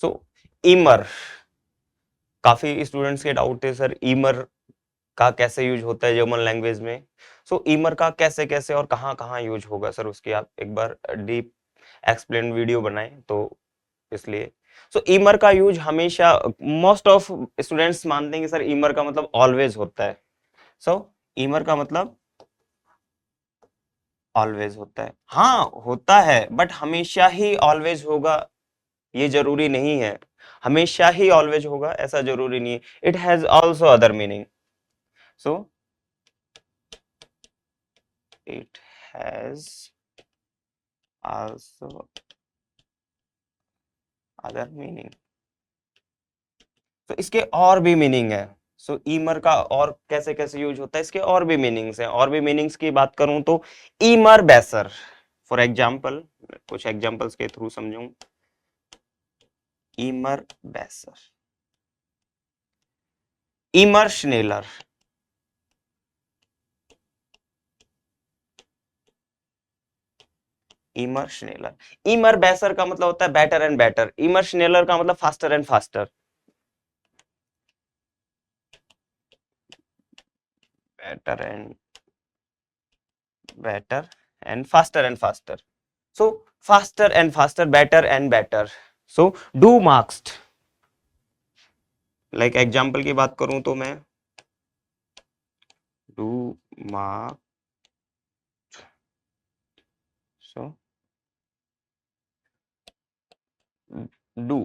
सो ईमर, काफी स्टूडेंट्स के डाउट है सर ईमर का कैसे यूज होता है जर्मन लैंग्वेज में। सो ईमर का कैसे कैसे और कहाँ कहाँ यूज होगा सर, उसकी आप एक बार डीप एक्सप्लेन वीडियो बनाएं तो इसलिए। सो ईमर का यूज हमेशा, मोस्ट ऑफ स्टूडेंट्स मानते हैं कि सर ईमर का मतलब ऑलवेज होता है। सो ईमर का मतलब ऑलवेज होता है, हाँ होता है, बट हमेशा ही ऑलवेज होगा ये जरूरी नहीं है। हमेशा ही ऑलवेज होगा ऐसा जरूरी नहीं है, it has also other meaning. So it has also other meaning. तो इसके और भी मीनिंग है। सो ईमर का और कैसे कैसे यूज होता है, इसके और भी मीनिंग्स हैं। और भी मीनिंग्स की बात करूं तो ईमर बेसर, फॉर एग्जाम्पल, कुछ एग्जाम्पल्स के थ्रू समझूं। ईमर बेसर, ईमर श्नेलर, ईमर श्नेलर। ईमर बेसर का मतलब होता है बेटर एंड बेटर, ईमर श्नेलर का मतलब faster and faster. Better and better and faster and faster. So faster and faster, better and better. So do marxed, like example की बात करूं तो मैं do mark, so do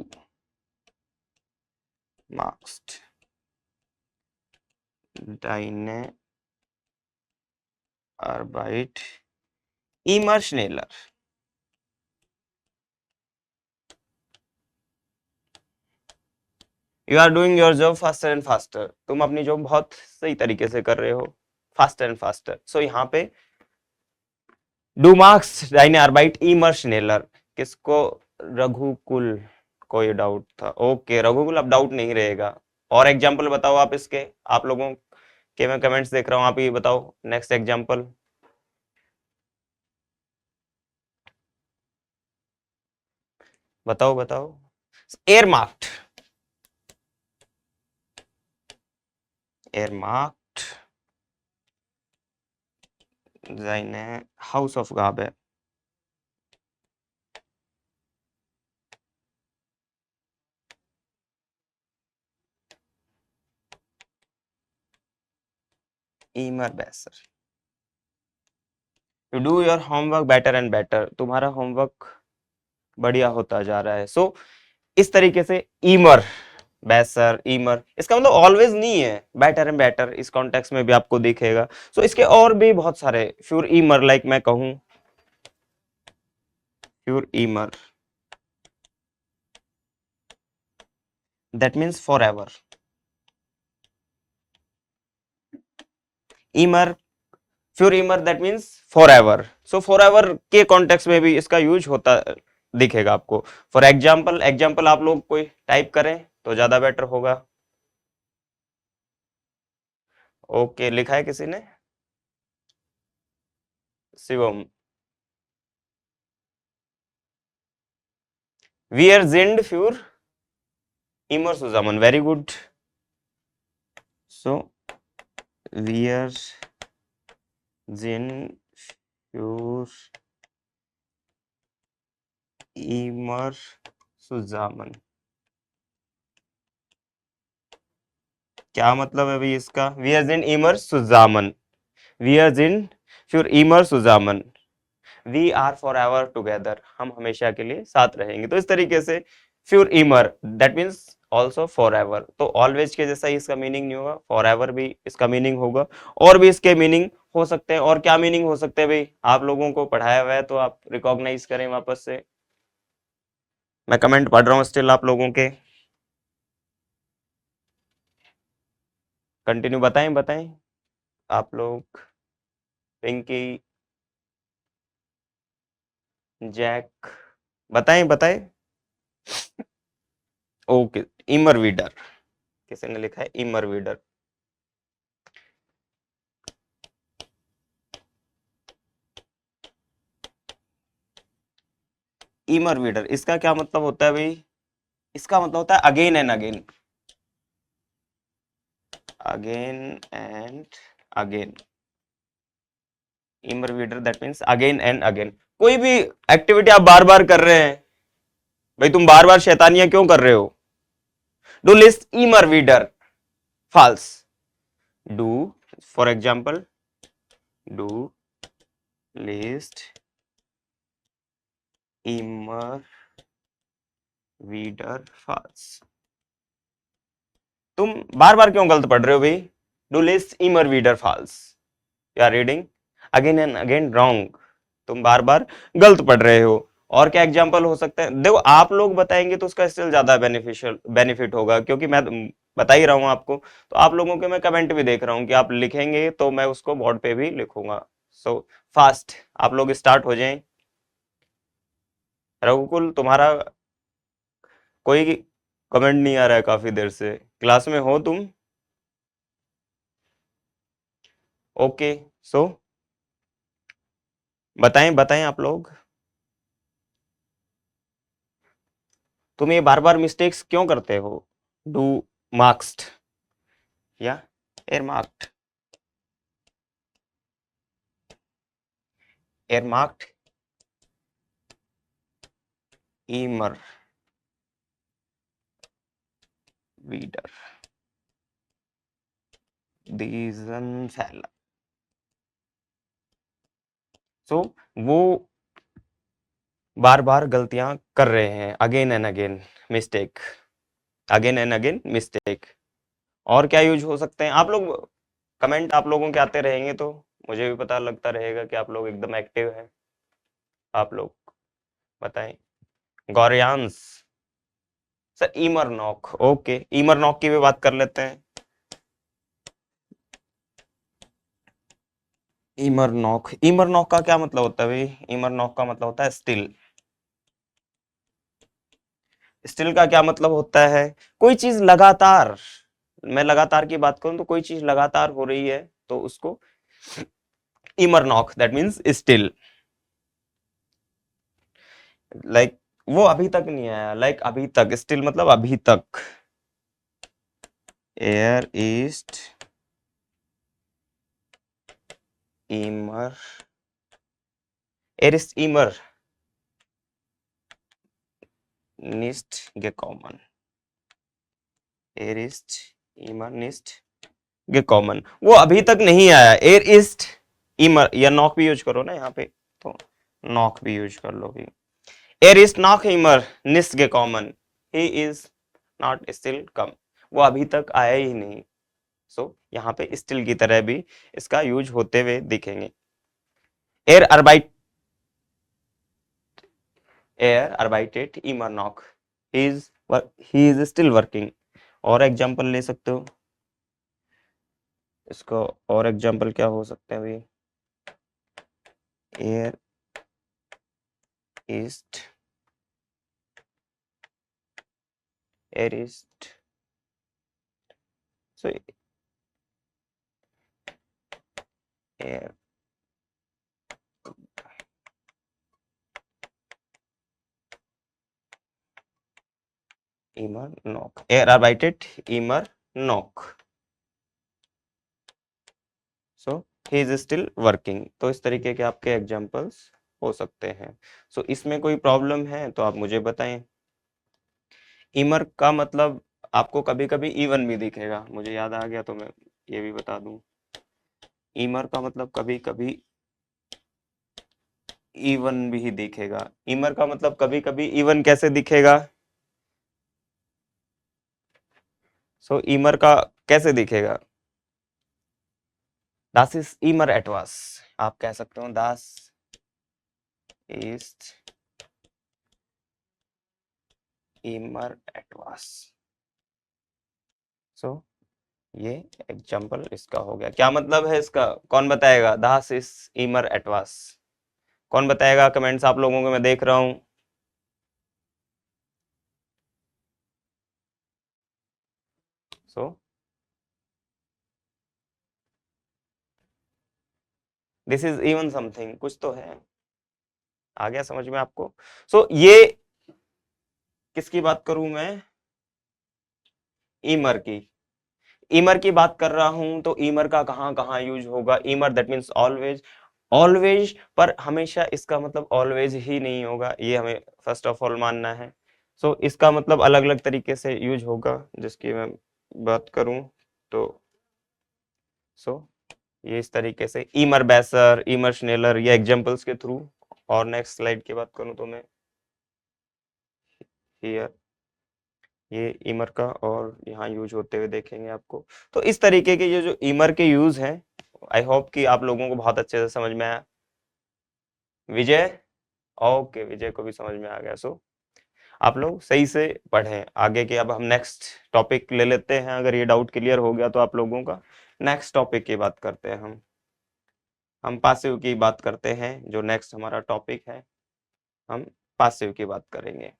marxed deine Arbeit immer schneller. You are doing your job faster and faster. तुम अपनी job बहुत सही तरीके से कर रहे हो, faster and faster. So यहाँ पे डू मार्क्स डाइने आर्बाइट इमर श्नेलर, किसको, रघुकुल को ये डाउट था। ओके रघुकुल, अब डाउट नहीं रहेगा। और एग्जांपल बताओ आप इसके, आप लोगों के मैं कमेंट्स देख रहा हूं, आप ये बताओ नेक्स्ट एग्जांपल। बताओ बताओ। एयर मार्क्ड, एयर marked seine Hausaufgabe. Immer besser. To do your homework better and better. तुम्हारा होमवर्क बढ़िया होता जा रहा है। सो इस तरीके से ईमर बेसर, ईमर, इसका मतलब ऑलवेज नहीं है, बेटर एंड बेटर इस कॉन्टेक्स्ट में भी आपको दिखेगा। सो इसके और भी बहुत सारे, फ्यूर ईमर, लाइक मैं कहूं फ्यूर ईमर, दैट मीन्स फॉर एवर। ईमर, फ्यूर ईमर that means forever. So forever के कॉन्टेक्स्ट में भी इसका यूज होता दिखेगा आपको। फॉर एग्जाम्पल, एग्जाम्पल आप लोग कोई टाइप करें तो ज्यादा बेटर होगा। ओके लिखा है किसी ने, Shivam, wir sind für immer zusammen, very good. So wir sind für immer zusammen. क्या मतलब है भाई इसका, wir sind immer zusammen, wir sind für immer zusammen, we are forever together, हम हमेशा के लिए साथ रहेंगे। तो इस तरीके से फ्यूर इमर that means also forever. तो ऑलवेज के जैसा ही इसका मीनिंग नहीं होगा, फॉर एवर भी इसका मीनिंग होगा। और भी इसके मीनिंग हो सकते हैं। और क्या मीनिंग हो सकते हैं भाई, आप लोगों को पढ़ाया हुआ है तो आप रिकॉग्नाइज करें वापस से। मैं कमेंट पढ़ रहा हूँ स्टिल आप लोगों के, कंटिन्यू बताएं बताएं आप लोग। पिंकी, जैक, बताएं बताएं। ओके, इमर वीडर, किसी ने लिखा है इमर वीडर। इमर वीडर इसका क्या मतलब होता है भाई, इसका मतलब होता है again and again, again and again. इमर वीडर that means again and again. कोई भी एक्टिविटी आप बार बार कर रहे हैं, भाई तुम बार बार शैतानियां क्यों कर रहे हो? डू लिस्ट इमर वीडर फॉल्स। डू फॉर एग्जाम्पल, डू लिस्ट इमर वीडर फॉल्स। तुम बार बार क्यों गलत पढ़ रहे हो भाई? डू लिस्ट इमर वीडर फॉल्स, you are reading again and again wrong, तुम बार बार गलत पढ़ रहे हो। और क्या एग्जाम्पल हो सकते हैं? देखो आप लोग बताएंगे तो उसका स्टिल ज्यादा बेनिफिशियल बेनिफिट होगा, क्योंकि मैं बता ही रहा हूं आपको, तो आप लोगों के मैं कमेंट भी देख रहा हूं कि आप लिखेंगे तो मैं उसको बोर्ड पे भी लिखूंगा। सो फास्ट आप लोग स्टार्ट हो जाएं। रघुकुल तुम्हारा कोई कमेंट नहीं आ रहा है काफी देर से, क्लास में हो तुम? ओके, सो बताएं बताएं आप लोग, तुम ये बार बार मिस्टेक्स क्यों करते हो? डू मार्क्स्ड या एयर मार्क्ड, एयर मार्क्ड इमर वीडर दीजन फैला। सो वो बार बार गलतियां कर रहे हैं, again and again mistake, again and again mistake. और क्या यूज हो सकते हैं? आप लोग कमेंट आप लोगों के आते रहेंगे तो मुझे भी पता लगता रहेगा कि आप लोग एकदम एक्टिव हैं। आप लोग बताएं। गौरियांस सर, ईमर नॉक, ओके ईमर नॉक की भी बात कर लेते हैं। ईमर नॉक, ईमर नॉक का क्या मतलब होता है भाई? ईमर नॉक का मतलब होता है स्टिल। स्टिल का क्या मतलब होता है? कोई चीज लगातार, मैं लगातार की बात करूं तो कोई चीज लगातार हो रही है तो उसको ईमर नॉक दैट मीन्स स्टिल। लाइक वो अभी तक नहीं आया, लाइक अभी तक, स्टिल मतलब अभी तक। एयर ईस्ट ईमर, एयर ईस्ट ईमर निस्ट gekommen, एयर ईस्ट ईमर निस्ट gekommen, वो अभी तक नहीं आया। एयर ईस्ट ईमर, या नॉक भी यूज करो ना यहाँ पे, तो नॉक भी यूज कर लो भी। एयर ईस्ट नॉक ईमर निस्ट gekommen, he is not still come, वो अभी तक आया ही नहीं। सो यहाँ पे स्टिल की तरह भी इसका यूज होते हुए दिखेंगे। एयर अर्बाइट, एयर अर्बाइटेड इमर नॉक, ही इज स्टिल वर्किंग। और एग्जांपल ले सकते हो इसको, और एग्जांपल क्या हो सकते हैं भाई? एयर ईस्ट, एयर ईस्ट, सो एयर इमर नॉक, एयर अर्बाइटेड इमर नॉक, so he is still working. तो इस तरीके के आपके एग्जांपल्स हो सकते हैं। सो इसमें कोई प्रॉब्लम है तो आप मुझे बताएं। इमर का मतलब आपको कभी कभी इवन भी दिखेगा, मुझे याद आ गया तो मैं ये भी बता दूं। इमर का मतलब कभी कभी इवन भी दिखेगा। इमर का मतलब कभी कभी इवन कैसे दिखेगा? सो इमर का कैसे दिखेगा? दास इज इमर एटवास, आप कह सकते हो दास इज इमर एटवास। सो ये एग्जांपल इसका हो गया। क्या मतलब है इसका, कौन बताएगा? दास इज इमर एटवास, कौन बताएगा? कमेंट्स आप लोगों को मैं देख रहा हूं। So this is even something, कुछ तो है। आ गया समझ में आपको? सो ये किसकी बात करूं मैं? ईमर की बात कर रहा हूं तो ईमर का कहां कहां यूज होगा? ईमर दैट मीन्स ऑलवेज, ऑलवेज पर हमेशा इसका मतलब ऑलवेज ही नहीं होगा, ये हमें फर्स्ट ऑफ ऑल मानना है। सो इसका मतलब अलग अलग तरीके से यूज होगा, जिसकी मैं बात करूं तो सो ये इस तरीके से ईमर बेसर, ईमर श्नेलर, ये एग्जांपल्स के थ्रू। और नेक्स्ट स्लाइड की बात करूं तो मैं हियर ये ईमर का और यहाँ यूज होते हुए देखेंगे आपको। तो इस तरीके के ये जो ईमर के यूज हैं, आई होप कि आप लोगों को बहुत अच्छे से समझ में आया। विजय, ओके, विजय को भी समझ में आ गया। सो आप लोग सही से पढ़ें आगे के। अब हम नेक्स्ट टॉपिक ले लेते हैं। अगर ये डाउट क्लियर हो गया तो आप लोगों का, नेक्स्ट टॉपिक की बात करते हैं हम पासिव की बात करते हैं। जो नेक्स्ट हमारा टॉपिक है, हम पासिव की बात करेंगे।